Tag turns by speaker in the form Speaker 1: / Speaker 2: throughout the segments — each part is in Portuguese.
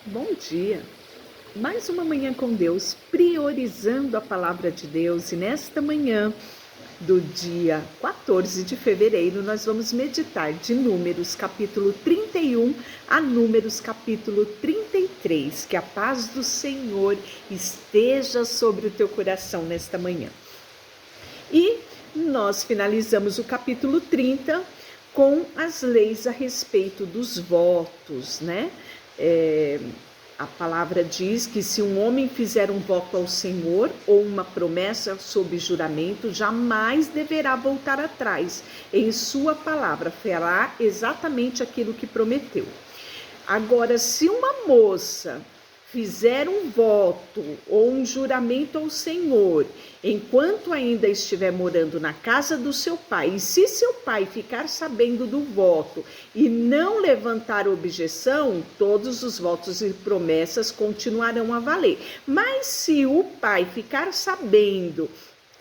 Speaker 1: Bom dia! Mais uma manhã com Deus, priorizando a palavra de Deus. E nesta manhã do dia 14 de fevereiro, nós vamos meditar de Números capítulo 31 a Números capítulo 33. Que a paz do Senhor esteja sobre o teu coração nesta manhã. E nós finalizamos o capítulo 30 com as leis a respeito dos votos, né? A palavra diz que se um homem fizer um voto ao Senhor ou uma promessa sob juramento, jamais deverá voltar atrás. Em sua palavra fará exatamente aquilo que prometeu. Agora, se uma moça fizer um voto ou um juramento ao Senhor, enquanto ainda estiver morando na casa do seu pai, e se seu pai ficar sabendo do voto e não levantar objeção, todos os votos e promessas continuarão a valer. Mas se o pai ficar sabendo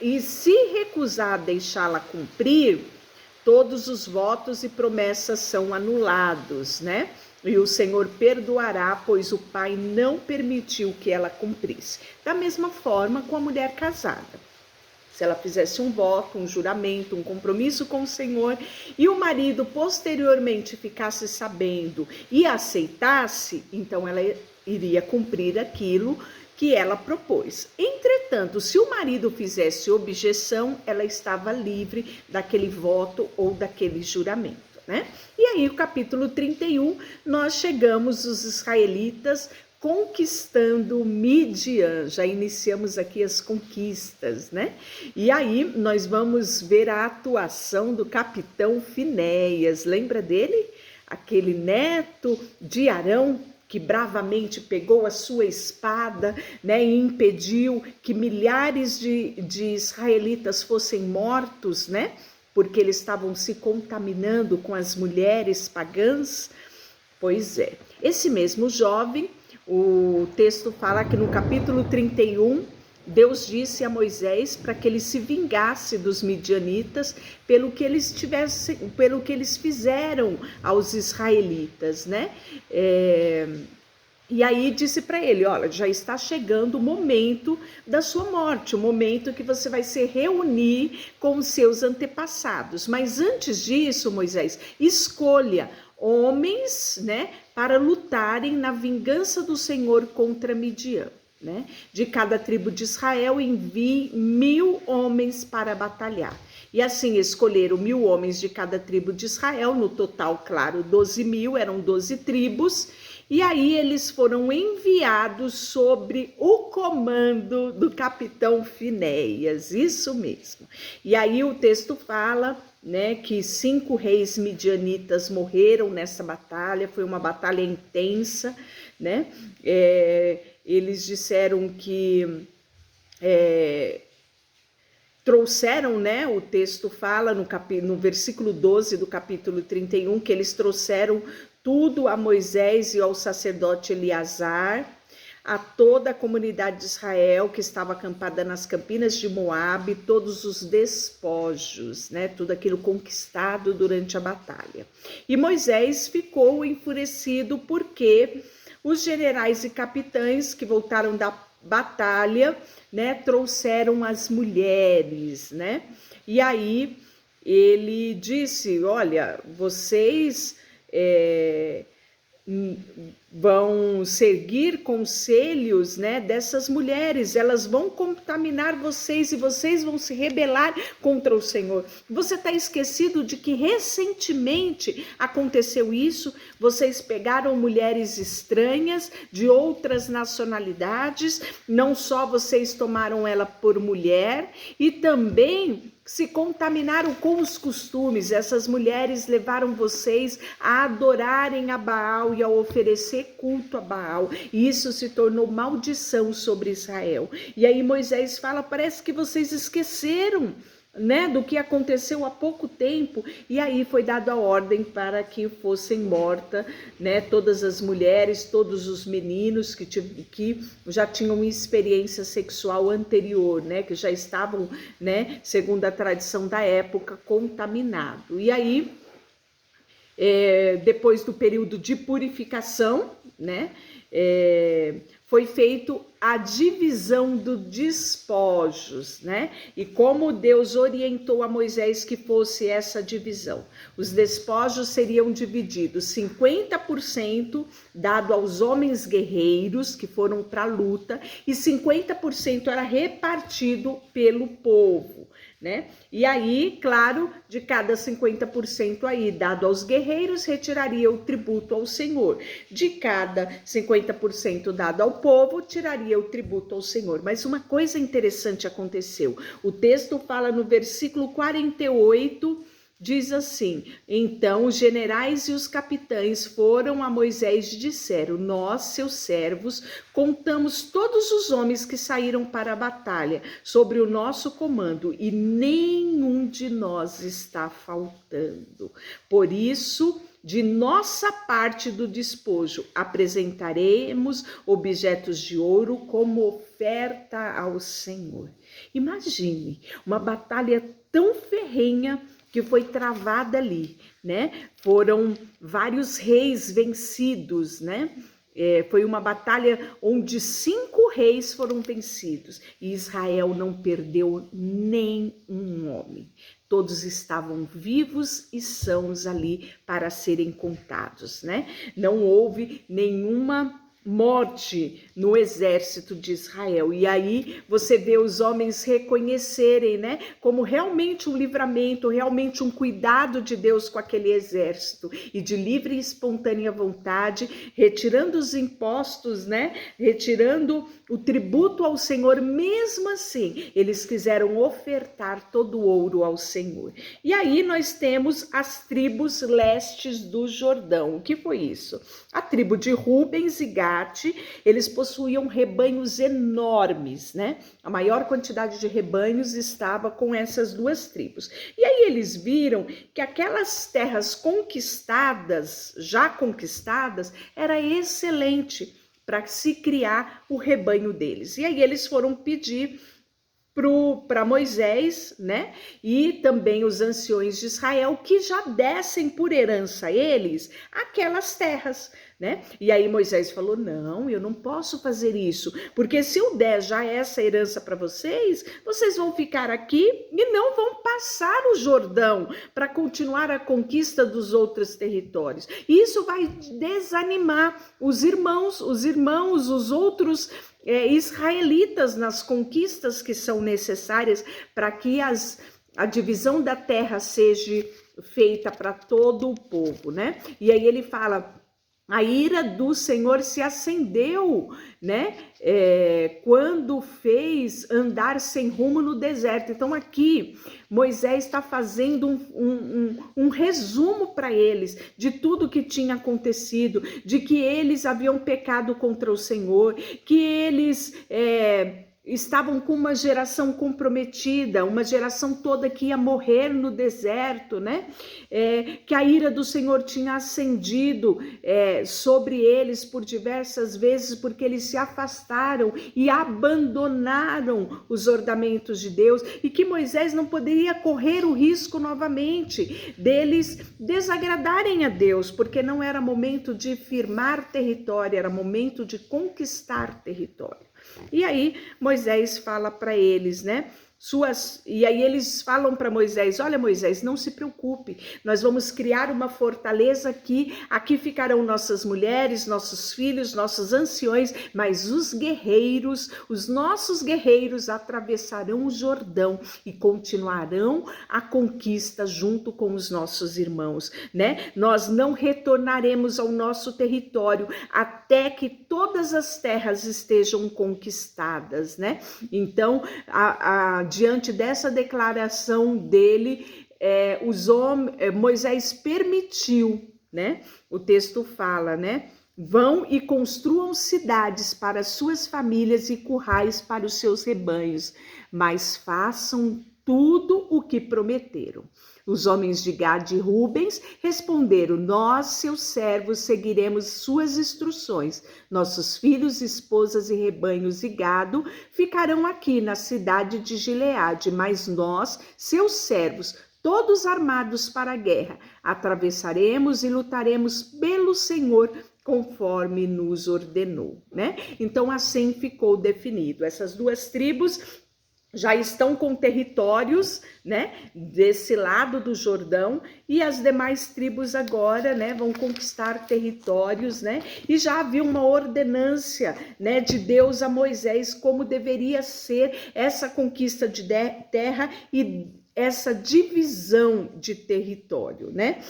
Speaker 1: e se recusar a deixá-la cumprir, todos os votos e promessas são anulados, né? E o Senhor perdoará, pois o pai não permitiu que ela cumprisse. Da mesma forma com a mulher casada. Se ela fizesse um voto, um juramento, um compromisso com o Senhor e o marido posteriormente ficasse sabendo e aceitasse, então ela iria cumprir aquilo que ela propôs. Entretanto, se o marido fizesse objeção, ela estava livre daquele voto ou daquele juramento. Né? E aí, o capítulo 31, nós chegamos os israelitas conquistando Midian, já iniciamos aqui as conquistas, né? E aí nós vamos ver a atuação do capitão Finéias, lembra dele? Aquele neto de Arão, que bravamente pegou a sua espada, né, e impediu que milhares de israelitas fossem mortos, né? Porque eles estavam se contaminando com as mulheres pagãs. Pois é, esse mesmo jovem, o texto fala que no capítulo 31, Deus disse a Moisés para que ele se vingasse dos midianitas pelo que eles fizeram aos israelitas, né? E aí disse para ele, olha, já está chegando o momento da sua morte, o momento que você vai se reunir com os seus antepassados. Mas antes disso, Moisés, escolha homens, né, para lutarem na vingança do Senhor contra Midian. Né? De cada tribo de Israel envie 1000 homens para batalhar. E assim escolheram 1000 homens de cada tribo de Israel, no total, claro, 12.000, eram 12 tribos. E aí eles foram enviados sobre o comando do capitão Finéias, isso mesmo. E aí o texto fala, né, que 5 reis midianitas morreram nessa batalha, foi uma batalha intensa, né? Eles disseram que trouxeram, né, o texto fala no versículo 12 do capítulo 31, que eles trouxeram tudo a Moisés e ao sacerdote Eleazar, a toda a comunidade de Israel que estava acampada nas campinas de Moabe, todos os despojos, né, tudo aquilo conquistado durante a batalha. E Moisés ficou enfurecido porque os generais e capitães que voltaram da batalha, né, trouxeram as mulheres, né? E aí ele disse, olha, vocês vão seguir conselhos, né, dessas mulheres, elas vão contaminar vocês e vocês vão se rebelar contra o Senhor. Você está esquecido de que recentemente aconteceu isso? Vocês pegaram mulheres estranhas de outras nacionalidades, não só vocês tomaram ela por mulher, e também se contaminaram com os costumes. Essas mulheres levaram vocês a adorarem a Baal e a oferecer culto a Baal. E isso se tornou maldição sobre Israel. E aí Moisés fala, parece que vocês esqueceram, né, do que aconteceu há pouco tempo. E aí foi dada a ordem para que fossem mortas, né, todas as mulheres, todos os meninos que já tinham experiência sexual anterior, né, que já estavam, né, segundo a tradição da época, contaminados. E aí depois do período de purificação, né? Foi feito a divisão dos despojos, né? E como Deus orientou a Moisés que fosse essa divisão. Os despojos seriam divididos 50% dado aos homens guerreiros que foram para a luta e 50% era repartido pelo povo, né? E aí, claro, de cada 50% aí dado aos guerreiros, retiraria o tributo ao Senhor. De cada 50% dado ao povo, tiraria o tributo ao Senhor. Mas uma coisa interessante aconteceu. O texto fala no versículo 48, diz assim: então os generais e os capitães foram a Moisés e disseram: nós, seus servos, contamos todos os homens que saíram para a batalha sobre o nosso comando e nenhum de nós está faltando. Por isso, de nossa parte do despojo, apresentaremos objetos de ouro como oferta ao Senhor. Imagine uma batalha tão ferrenha que foi travada ali, né? Foram vários reis vencidos, né? Foi uma batalha onde 5 reis foram vencidos e Israel não perdeu nem um homem. Todos estavam vivos e sãos ali para serem contados, né? Não houve nenhuma morte no exército de Israel. E aí você vê os homens reconhecerem, né, como realmente um livramento, realmente um cuidado de Deus com aquele exército, e de livre e espontânea vontade, retirando os impostos, né, retirando o tributo ao Senhor. Mesmo assim, eles quiseram ofertar todo o ouro ao Senhor. E aí nós temos as tribos lestes do Jordão. O que foi isso? A tribo de Rubens e Gad, eles possuíam rebanhos enormes, né? A maior quantidade de rebanhos estava com essas duas tribos. E aí eles viram que aquelas terras conquistadas, já conquistadas, era excelente para se criar o rebanho deles. E aí eles foram pedir para Moisés, né, e também os anciões de Israel, que já dessem por herança a eles aquelas terras, né? E aí Moisés falou: não, eu não posso fazer isso, porque se eu der já essa herança para vocês, vocês vão ficar aqui e não vão passar o Jordão para continuar a conquista dos outros territórios. E isso vai desanimar os irmãos, os outros israelitas nas conquistas que são necessárias para que a divisão da terra seja feita para todo o povo, né? E aí ele fala: a ira do Senhor se acendeu, né? Quando fez andar sem rumo no deserto. Então aqui Moisés está fazendo um resumo para eles de tudo que tinha acontecido, de que eles haviam pecado contra o Senhor, que eles estavam com uma geração comprometida, uma geração toda que ia morrer no deserto, né? Que a ira do Senhor tinha acendido sobre eles por diversas vezes, porque eles se afastaram e abandonaram os ordenamentos de Deus, e que Moisés não poderia correr o risco novamente deles desagradarem a Deus, porque não era momento de firmar território, era momento de conquistar território. E aí Moisés fala para eles, né? E aí eles falam para Moisés: olha, Moisés, não se preocupe, nós vamos criar uma fortaleza aqui ficarão nossas mulheres, nossos filhos, nossos anciões, mas os guerreiros, os nossos guerreiros atravessarão o Jordão e continuarão a conquista junto com os nossos irmãos, né? Nós não retornaremos ao nosso território até que todas as terras estejam conquistadas, né? Então, diante dessa declaração dele, Moisés permitiu, né? O texto fala, né? Vão e construam cidades para suas famílias e currais para os seus rebanhos, mas façam tudo o que prometeram. Os homens de Gad e Rubens responderam: nós, seus servos, seguiremos suas instruções. Nossos filhos, esposas e rebanhos e gado ficarão aqui na cidade de Gileade, mas nós, seus servos, todos armados para a guerra, atravessaremos e lutaremos pelo Senhor conforme nos ordenou, né? Então assim ficou definido. Essas duas tribos já estão com territórios, né, desse lado do Jordão, e as demais tribos agora, né, vão conquistar territórios, né, e já havia uma ordenância, né, de Deus a Moisés como deveria ser essa conquista de terra e essa divisão de território, né?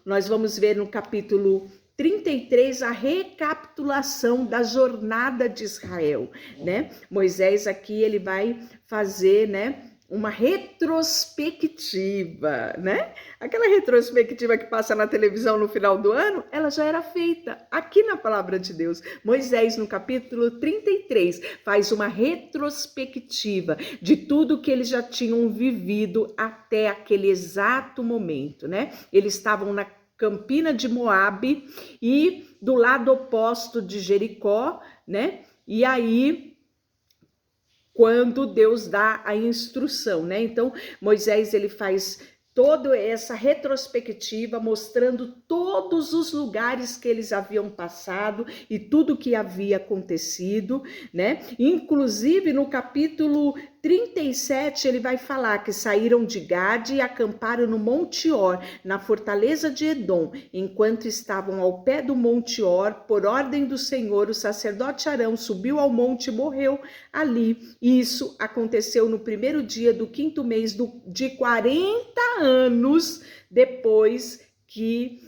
Speaker 1: Nós vamos ver no capítulo 33, a recapitulação da jornada de Israel, né? Moisés aqui, ele vai fazer, né, uma retrospectiva, né? Aquela retrospectiva que passa na televisão no final do ano, ela já era feita aqui na palavra de Deus. Moisés, no capítulo 33, faz uma retrospectiva de tudo que eles já tinham vivido até aquele exato momento, né? Eles estavam na Campina de Moabe e do lado oposto de Jericó, né? E aí, quando Deus dá a instrução, né? Então, Moisés, ele faz toda essa retrospectiva, mostrando todos os lugares que eles haviam passado e tudo que havia acontecido, né? Inclusive, no capítulo 37, ele vai falar que saíram de Gade e acamparam no Monte Or, na fortaleza de Edom. Enquanto estavam ao pé do Monte Or, por ordem do Senhor, o sacerdote Arão subiu ao monte e morreu ali. Isso aconteceu no primeiro dia do 5º mês de 40 anos depois que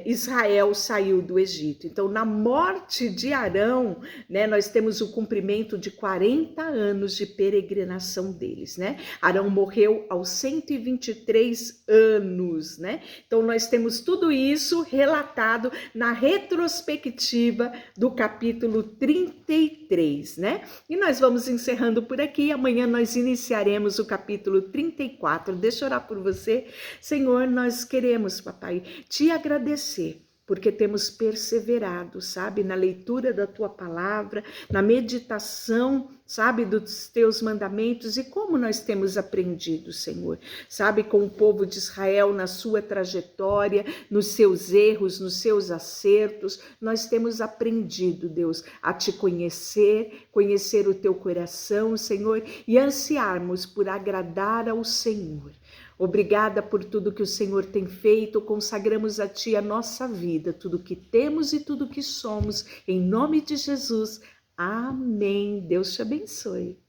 Speaker 1: Israel saiu do Egito. Então, na morte de Arão, né, nós temos o cumprimento de 40 anos de peregrinação deles, né? Arão morreu aos 123 anos, né? Então, nós temos tudo isso relatado na retrospectiva do capítulo 33, né? E nós vamos encerrando por aqui. Amanhã nós iniciaremos o capítulo 34. Deixa eu orar por você. Senhor, nós queremos, papai, te agradecer, porque temos perseverado, sabe, na leitura da tua palavra, na meditação, sabe, dos teus mandamentos e como nós temos aprendido, Senhor, sabe, com o povo de Israel na sua trajetória, nos seus erros, nos seus acertos, nós temos aprendido, Deus, a te conhecer, conhecer o teu coração, Senhor, e ansiarmos por agradar ao Senhor. Obrigada por tudo que o Senhor tem feito, consagramos a Ti a nossa vida, tudo que temos e tudo que somos, em nome de Jesus. Amém. Deus te abençoe.